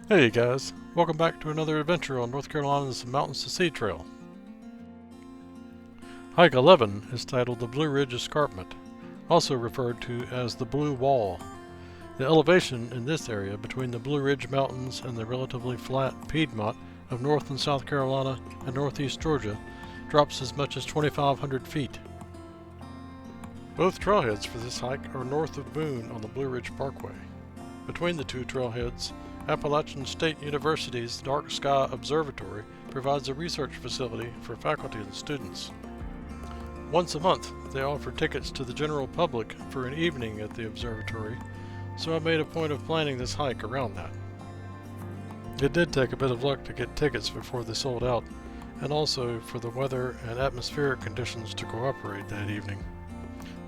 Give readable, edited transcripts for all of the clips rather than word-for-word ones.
Hey guys, welcome back to another adventure on North Carolina's Mountains to Sea Trail. Hike 11 is titled the Blue Ridge Escarpment, also referred to as the Blue Wall. The elevation in this area between the Blue Ridge Mountains and the relatively flat Piedmont of North and South Carolina and Northeast Georgia drops as much as 2,500 feet. Both trailheads for this hike are north of Boone on the Blue Ridge Parkway. Between the two trailheads, Appalachian State University's Dark Sky Observatory provides a research facility for faculty and students. Once a month, they offer tickets to the general public for an evening at the observatory, so I made a point of planning this hike around that. It did take a bit of luck to get tickets before they sold out, and also for the weather and atmospheric conditions to cooperate that evening.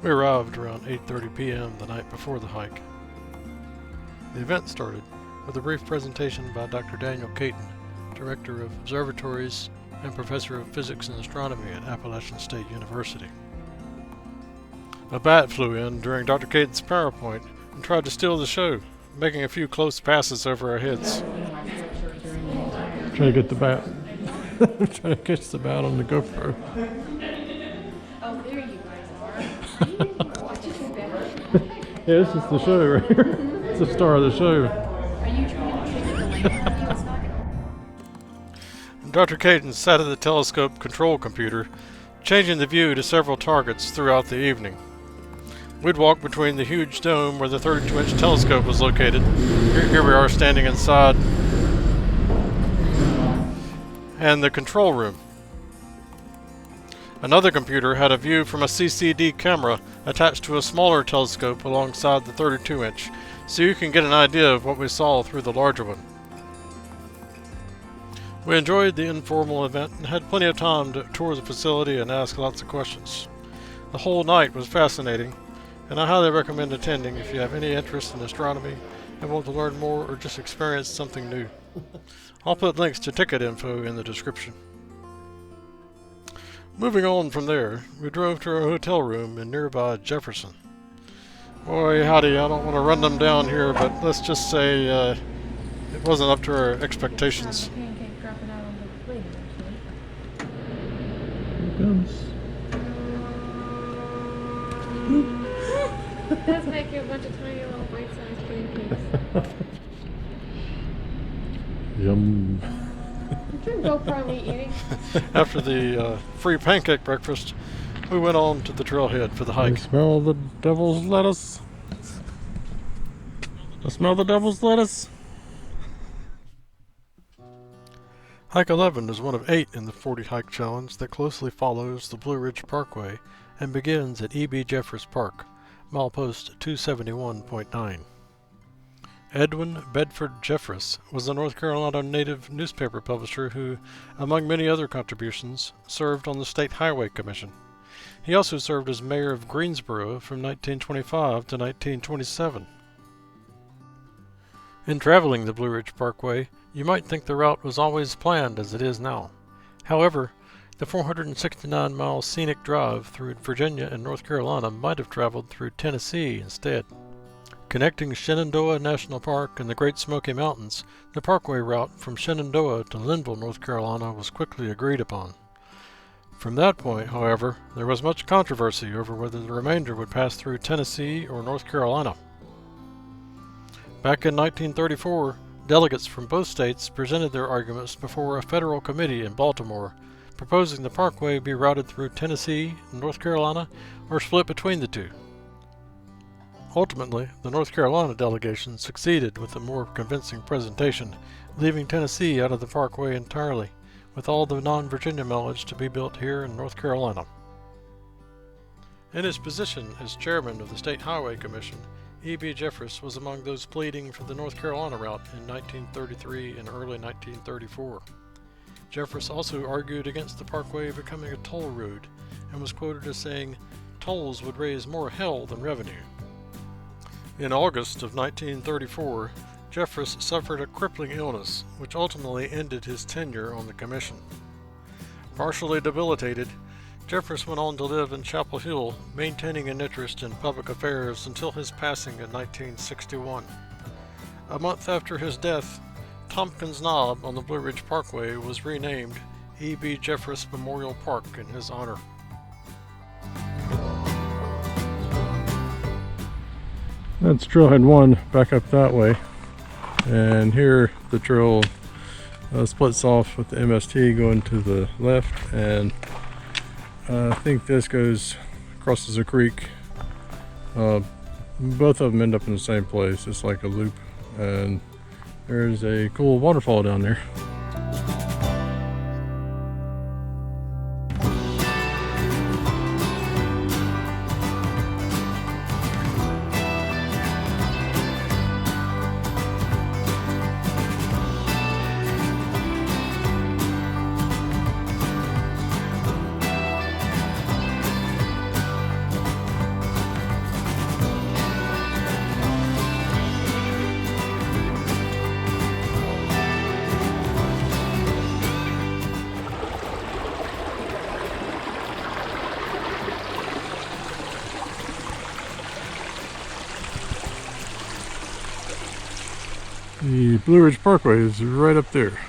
We arrived around 8:30 p.m. the night before the hike. The event started with a brief presentation by Dr. Daniel Caton, Director of Observatories and Professor of Physics and Astronomy at Appalachian State University. A bat flew in during Dr. Caton's PowerPoint and tried to steal the show, making a few close passes over our heads. Trying to get the bat. Trying to catch the bat on the GoPro. Oh, there you guys are. You need to watch it better. Yeah, this is the show right here. It's the star of the show. Are you trying to trigger the lady on socket? Dr. Caton sat at the telescope control computer, changing the view to several targets throughout the evening. We'd walk between the huge dome where the 32-inch telescope was located. Here we are standing inside, and the control room. Another computer had a view from a CCD camera attached to a smaller telescope alongside the 32-inch, so you can get an idea of what we saw through the larger one. We enjoyed the informal event and had plenty of time to tour the facility and ask lots of questions. The whole night was fascinating, and I highly recommend attending if you have any interest in astronomy and want to learn more or just experience something new. I'll put links to ticket info in the description. Moving on from there, we drove to our hotel room in nearby Jefferson. Boy, howdy, I don't want to run them down here, but let's just say it wasn't up to our expectations. Pancake dropping out on the plate, Here it comes. actually. It does make you a bunch of tiny little bite-sized pancakes. Yum. You're GoPro eating. After the free pancake breakfast, we went on to the trailhead for the hike. I smell the devil's lettuce. I smell the devil's lettuce. Hike 11 is one of 8 in the 40 hike challenge that closely follows the Blue Ridge Parkway and begins at E.B. Jeffress Park, milepost 271.9. Edwin Bedford Jeffress was a North Carolina native newspaper publisher who, among many other contributions, served on the State Highway Commission. He also served as mayor of Greensboro from 1925 to 1927. In traveling the Blue Ridge Parkway, you might think the route was always planned as it is now. However, the 469-mile scenic drive through Virginia and North Carolina might have traveled through Tennessee instead. Connecting Shenandoah National Park and the Great Smoky Mountains, the parkway route from Shenandoah to Linville, North Carolina was quickly agreed upon. From that point, however, there was much controversy over whether the remainder would pass through Tennessee or North Carolina. Back in 1934, delegates from both states presented their arguments before a federal committee in Baltimore, proposing the parkway be routed through Tennessee and North Carolina or split between the two. Ultimately, the North Carolina delegation succeeded with a more convincing presentation, leaving Tennessee out of the parkway entirely, with all the non-Virginia mileage to be built here in North Carolina. In his position as chairman of the State Highway Commission, E.B. Jeffress was among those pleading for the North Carolina route in 1933 and early 1934. Jeffress also argued against the parkway becoming a toll road, and was quoted as saying, "Tolls would raise more hell than revenue." In August of 1934, Jeffress suffered a crippling illness, which ultimately ended his tenure on the commission. Partially debilitated, Jeffress went on to live in Chapel Hill, maintaining an interest in public affairs until his passing in 1961. A month after his death, Tompkins Knob on the Blue Ridge Parkway was renamed E.B. Jeffress Memorial Park in his honor. That's trailhead 1 back up that way, and here the trail splits off with the MST going to the left, and I think this crosses a creek. Both of them end up in the same place. It's like a loop, and there's a cool waterfall down there. The Blue Ridge Parkway is right up there.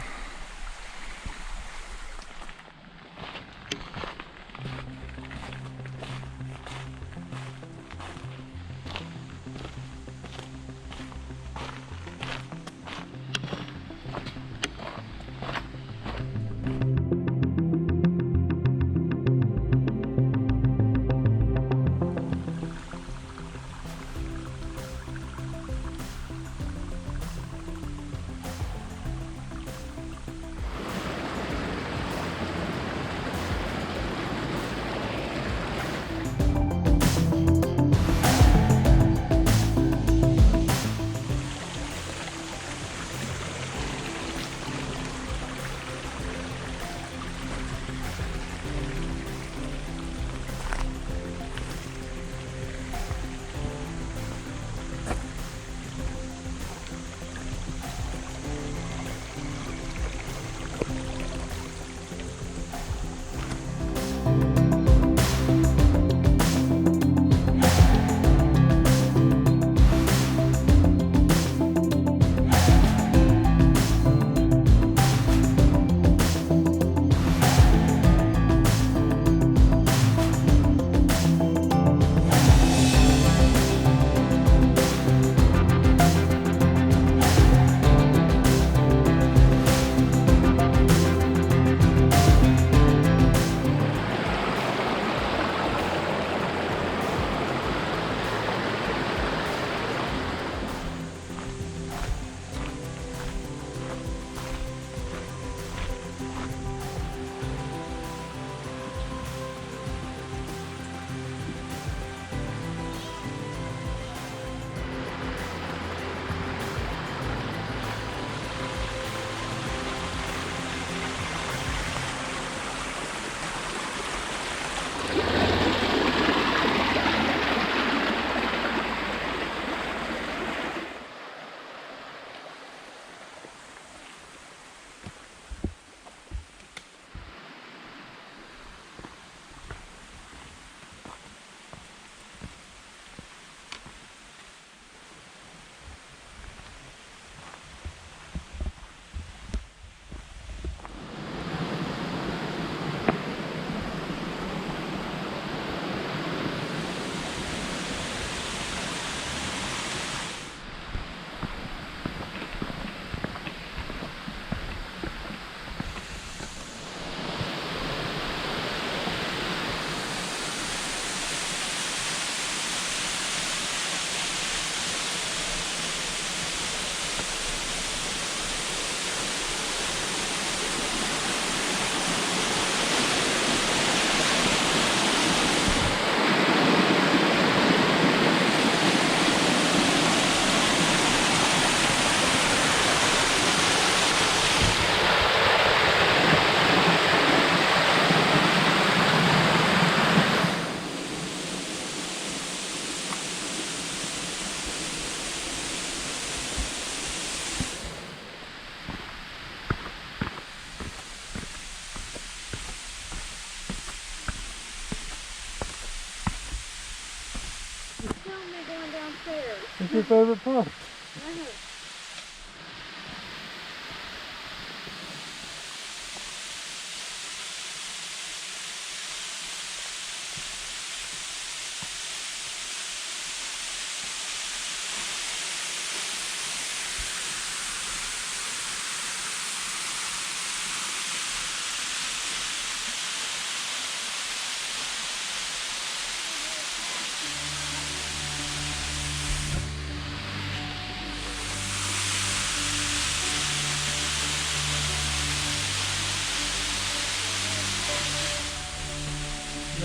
What's your favorite part?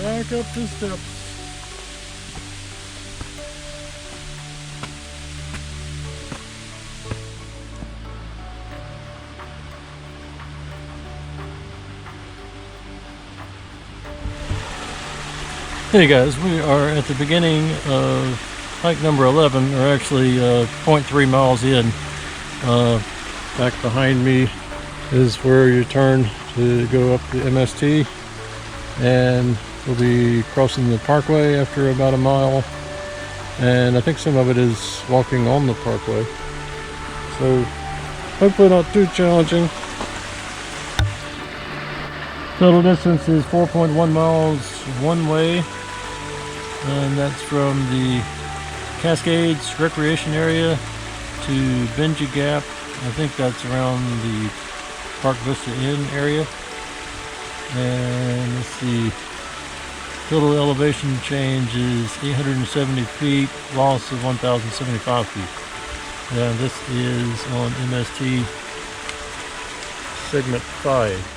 Back up the steps. Hey guys, we are at the beginning of hike number 11, or actually 0.3 miles in. Back behind me is where you turn to go up the MST, and we'll be crossing the parkway after about a mile, and I think some of it is walking on the parkway, so hopefully not too challenging. Total distance is 4.1 miles one way, and that's from the Cascades recreation area to Benge Gap. I think that's around the Park Vista Inn area. And let's see, total elevation change is 870 feet, loss of 1,075 feet. And this is on MST segment 5.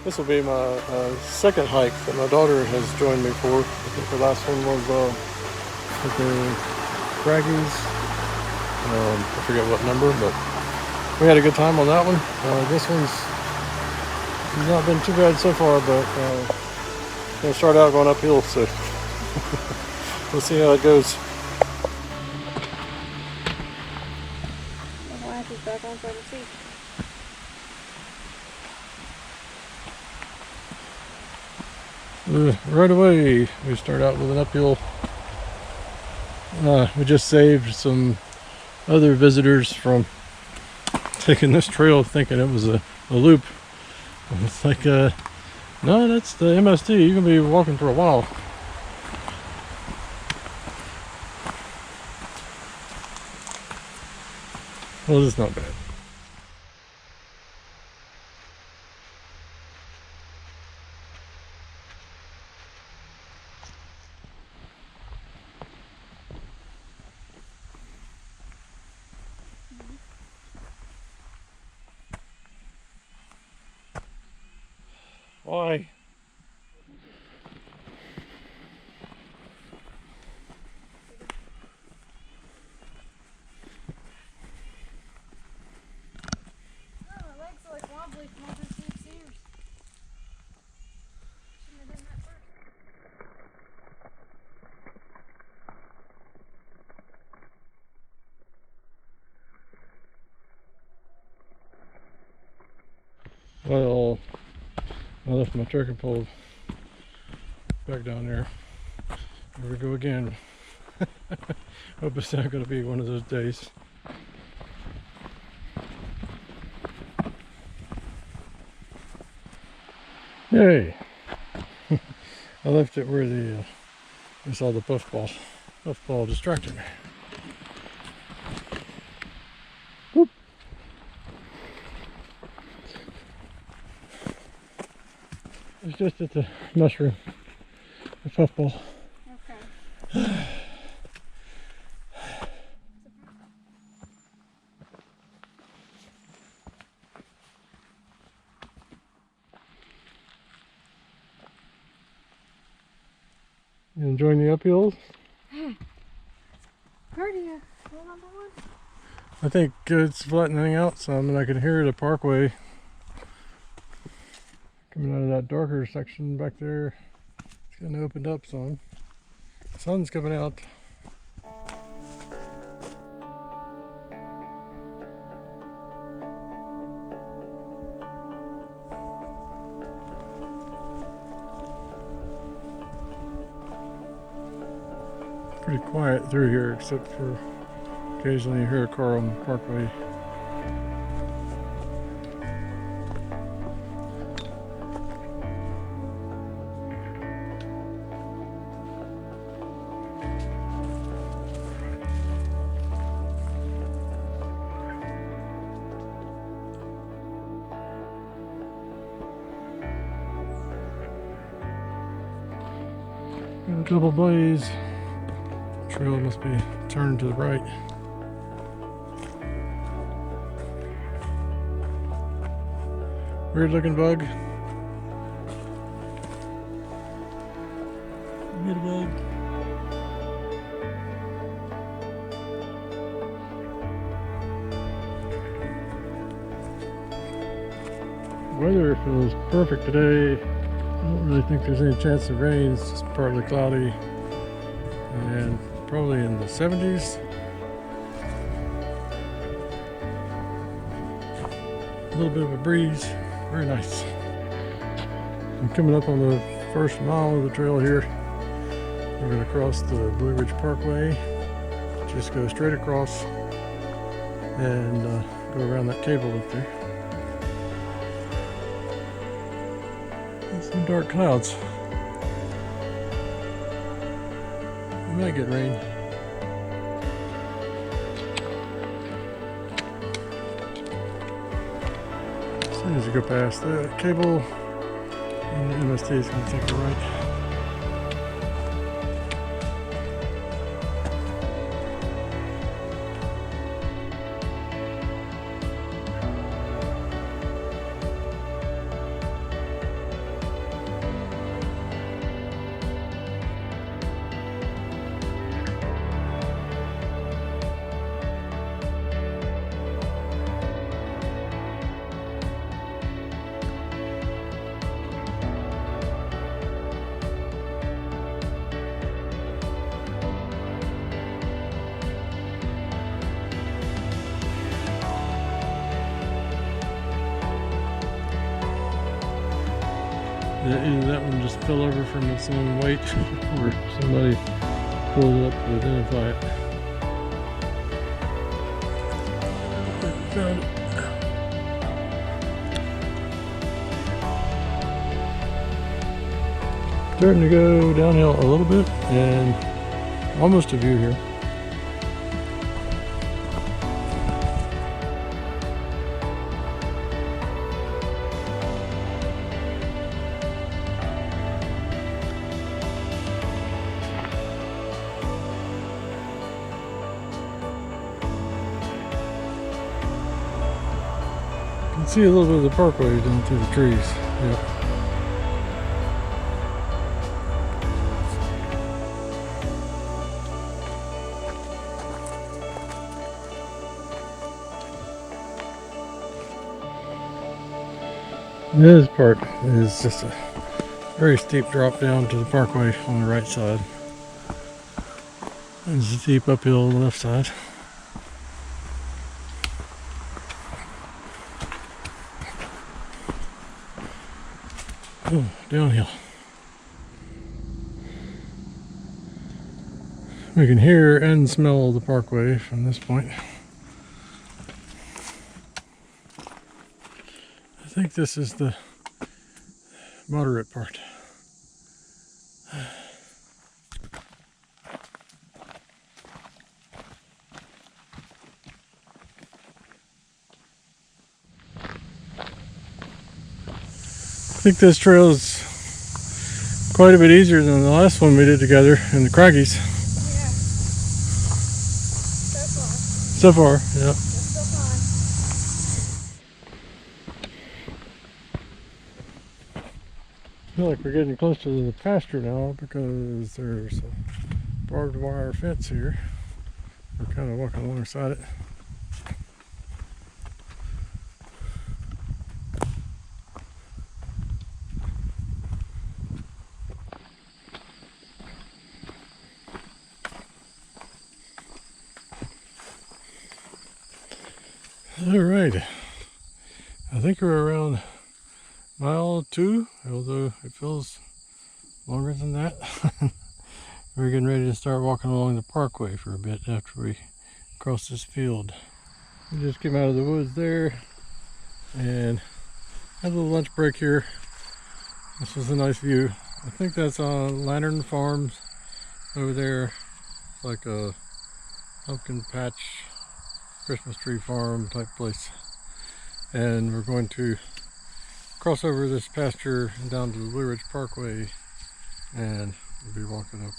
This will be my second hike that my daughter has joined me for. I think the last one was at the Craggies. I forget what number, but we had a good time on that one. This one's not been too bad so far, but gonna start out going uphill, so we'll see how it goes. My wife is back on for the seat. Right away, we start out with an uphill. We just saved some other visitors from taking this trail thinking it was a loop. It's like, no, that's the MST. You're gonna be walking for a while. Well, it's not bad. Why? Oh, my legs are like wobbly from all those big stairs. Shouldn't have done that first. Well, I left my trekking pole back down there. Here we go again. Hope it's not going to be one of those days. Yay! I left it where I saw the puffball. Puffball distracted me. Whoop. It's just at the mushroom, the puffball. Okay. You enjoying the uphills? Cardio. Rule number 1. I think it's flattening out some, and I can hear the parkway coming out of that darker section back there. It's getting opened up some. The sun's coming out. Pretty quiet through here, except for occasionally you hear a car on the parkway. Got a couple blaze. Trail must be turned to the right. Weird looking bug. Weather feels perfect today. I don't really think there's any chance of rain. It's just partly cloudy and probably in the 70s. A little bit of a breeze. Very nice. I'm coming up on the first mile of the trail here. We're going to cross the Blue Ridge Parkway. Just go straight across and go around that cable up there. Some dark clouds. We might get rain. As soon as you go past the cable, and the MST is going to take a right. Either that one just fell over from its own weight or somebody pulled it up to identify it. Found it. Starting to go downhill a little bit and almost a view here. You can see a little bit of the parkway down through the trees. Yep. This part is just a very steep drop down to the parkway on the right side. And it's a steep uphill on the left side. Oh, downhill. We can hear and smell the parkway from this point. I think this is the moderate part. I think this trail is quite a bit easier than the last one we did together in the Craggies. Yeah. So far, yeah. Still fun. I feel like we're getting close to the pasture now because there's a barbed wire fence here. We're kind of walking alongside it. All right, I think we're around mile 2, although it feels longer than that. We're getting ready to start walking along the parkway for a bit after we cross this field. We just came out of the woods there and had a little lunch break here. This was a nice view. I think that's on Lantern Farms over there. It's like a pumpkin patch, Christmas tree farm type place. And we're going to cross over this pasture and down to the Blue Ridge Parkway, and we'll be walking up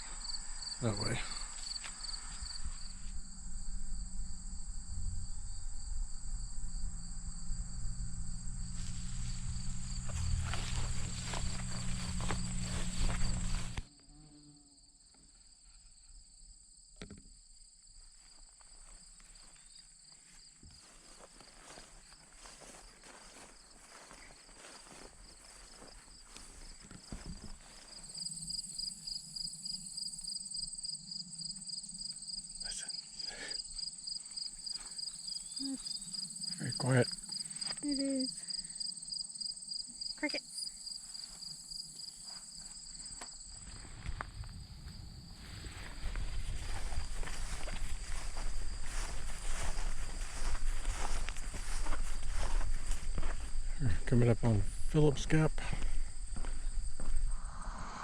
that way. quiet. It is. Crickets. We're coming up on Phillips Gap.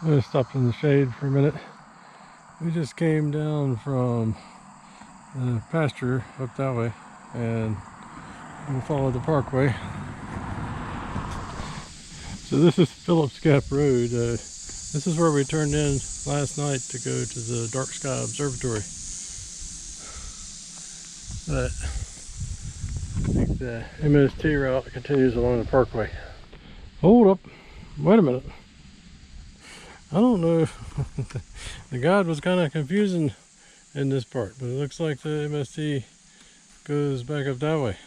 I'm going to stop in the shade for a minute. We just came down from the pasture up that way and we'll follow the parkway. So this is Phillips Gap Road. This is where we turned in last night to go to the Dark Sky Observatory. But I think the MST route continues along the parkway. Hold up, wait a minute. I don't know, the guide was kind of confusing in this part, but it looks like the MST goes back up that way.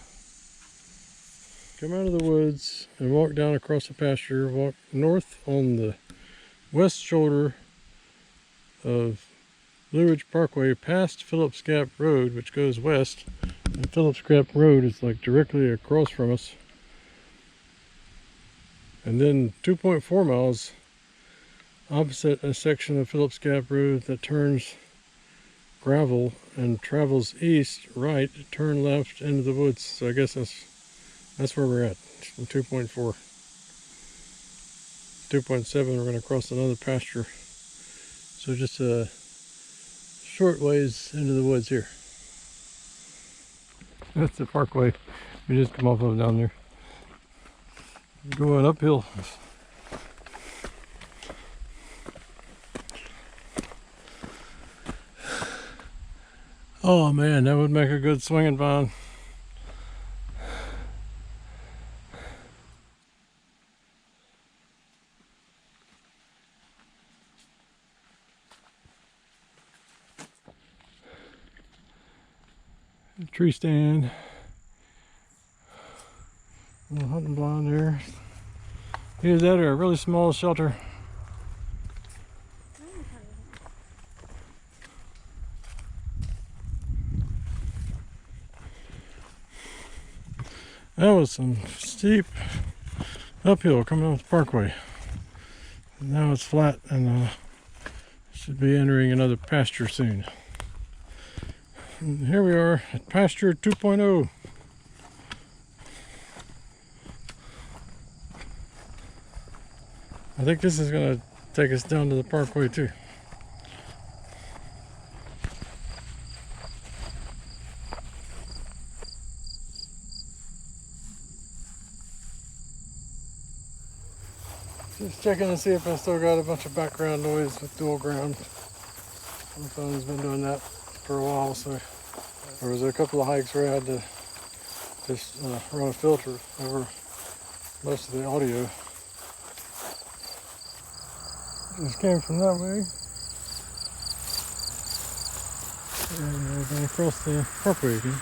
Come out of the woods and walk down across the pasture, walk north on the west shoulder of Blue Ridge Parkway past Phillips Gap Road, which goes west. And Phillips Gap Road is like directly across from us. And then 2.4 miles opposite a section of Phillips Gap Road that turns gravel and travels east, right, turn left into the woods. So I guess that's where we're at, 2.4. 2.7, we're going to cross another pasture. So just a short ways into the woods here. That's the parkway we just come off of down there. Going uphill. Oh man, that would make a good swinging vine. Tree stand. A little hunting blind there. Either that or a really small shelter. That was some steep uphill coming off the parkway. Now it's flat and should be entering another pasture soon. And here we are at pasture 2.0. I think this is going to take us down to the parkway too. Just checking to see if I still got a bunch of background noise with dual ground. My phone's been doing that for a while, so there was a couple of hikes where I had to just run a filter over most of the audio. Just came from that way. And we're going to cross the parkway again.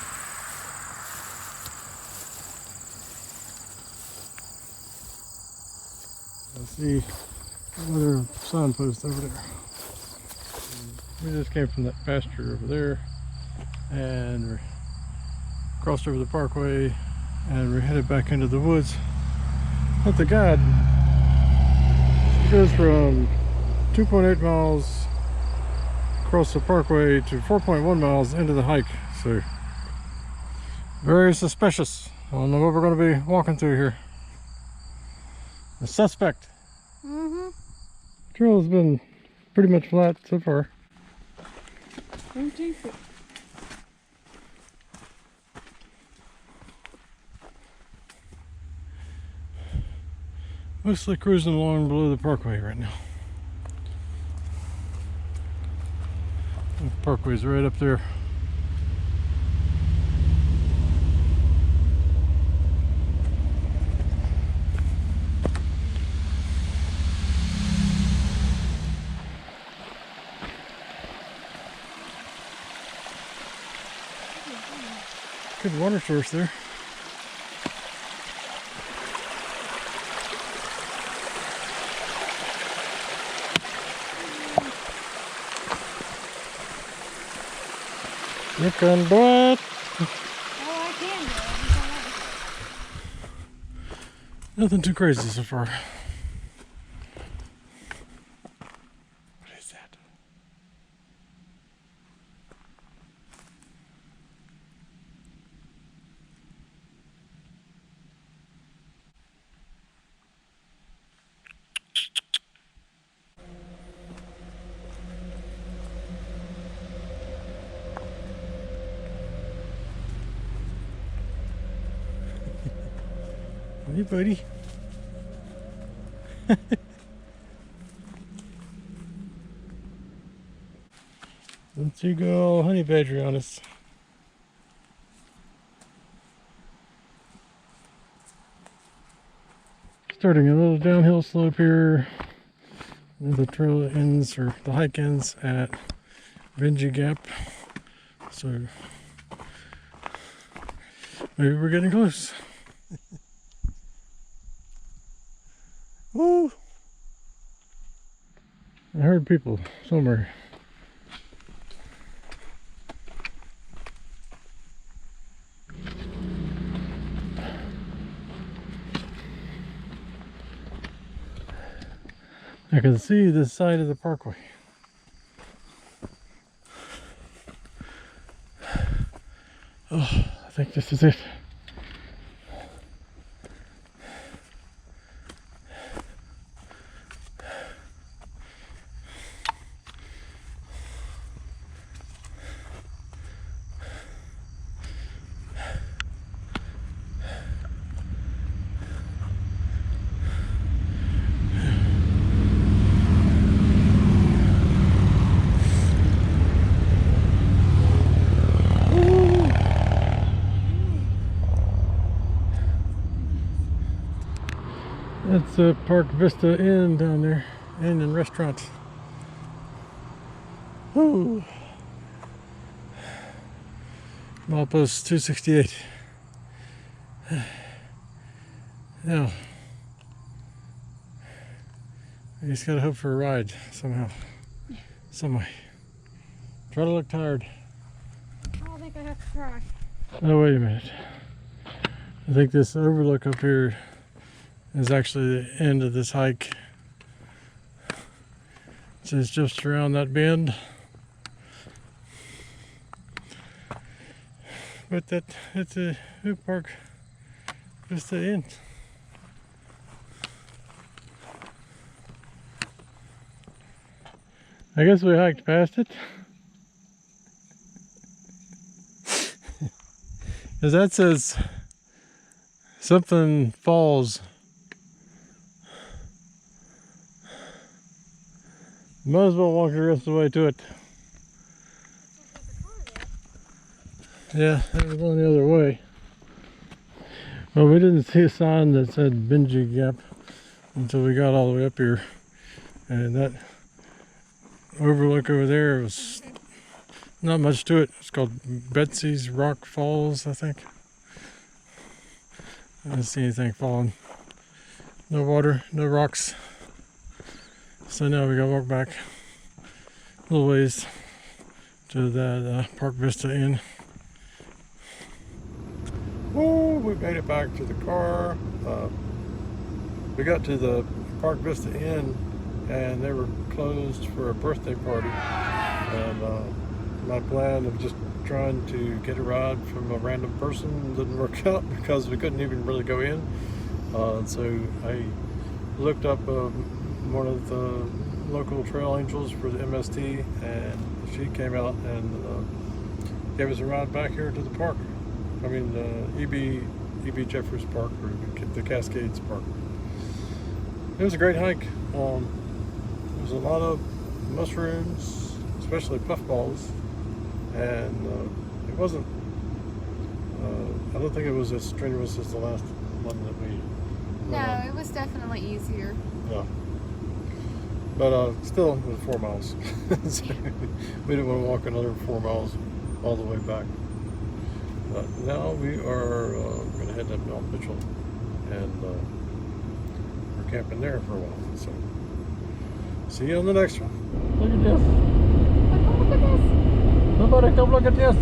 I see another signpost over there. We just came from that pasture over there and we crossed over the parkway and we're headed back into the woods. But the guide goes from 2.8 miles across the parkway to 4.1 miles into the hike. So very suspicious. I don't know what we're going to be walking through here. A suspect. Trail has been pretty much flat so far. Don't jinx it. Mostly cruising along below the parkway right now. The parkway's right up there. Good water source there. You can do it. Oh, I can do it. Nothing too crazy so far. What is that? Hey, buddy. Let's you go honey badger on us. Starting a little downhill slope here. The trail ends, or the hike ends at Benge Gap. So maybe we're getting close. Woo! I heard people somewhere. I can see this side of the parkway. Oh, I think this is it. That's a Park Vista Inn down there, Inn and restaurant. Woo! Milepost 268. Now, I just gotta hope for a ride somehow, some way. Try to look tired. I don't think I have to try. Oh, wait a minute. I think this overlook up here is actually the end of this hike. So it's just around that bend. But it's a Hoop Park Vista Inn. I guess we hiked past it. Because that says something falls. Might as well walk the rest of the way to it. Yeah, it was going the other way. Well, we didn't see a sign that said Benge Gap until we got all the way up here. And that overlook over there was not much to it. It's called Betsy's Rock Falls, I think. I didn't see anything falling. No water, no rocks. So now we gotta walk back a little ways to that Park Vista Inn. Woo! We made it back to the car. We got to the Park Vista Inn and they were closed for a birthday party. And my plan of just trying to get a ride from a random person didn't work out because we couldn't even really go in. So I looked up one of the local trail angels for the MST, and she came out and gave us a ride back here to the park. I mean, EB Jeffers Park, or the Cascades Park. It was a great hike. There was a lot of mushrooms, especially puffballs, and it wasn't. I don't think it was as strenuous as the last one that we. No, it was definitely easier. Yeah. But still, it was 4 miles. So we didn't want to walk another 4 miles all the way back. But now we are going to head to Mount Mitchell, and we're camping there for a while. So see you on the next one. Look at this. Look at this. Nobody come look at this.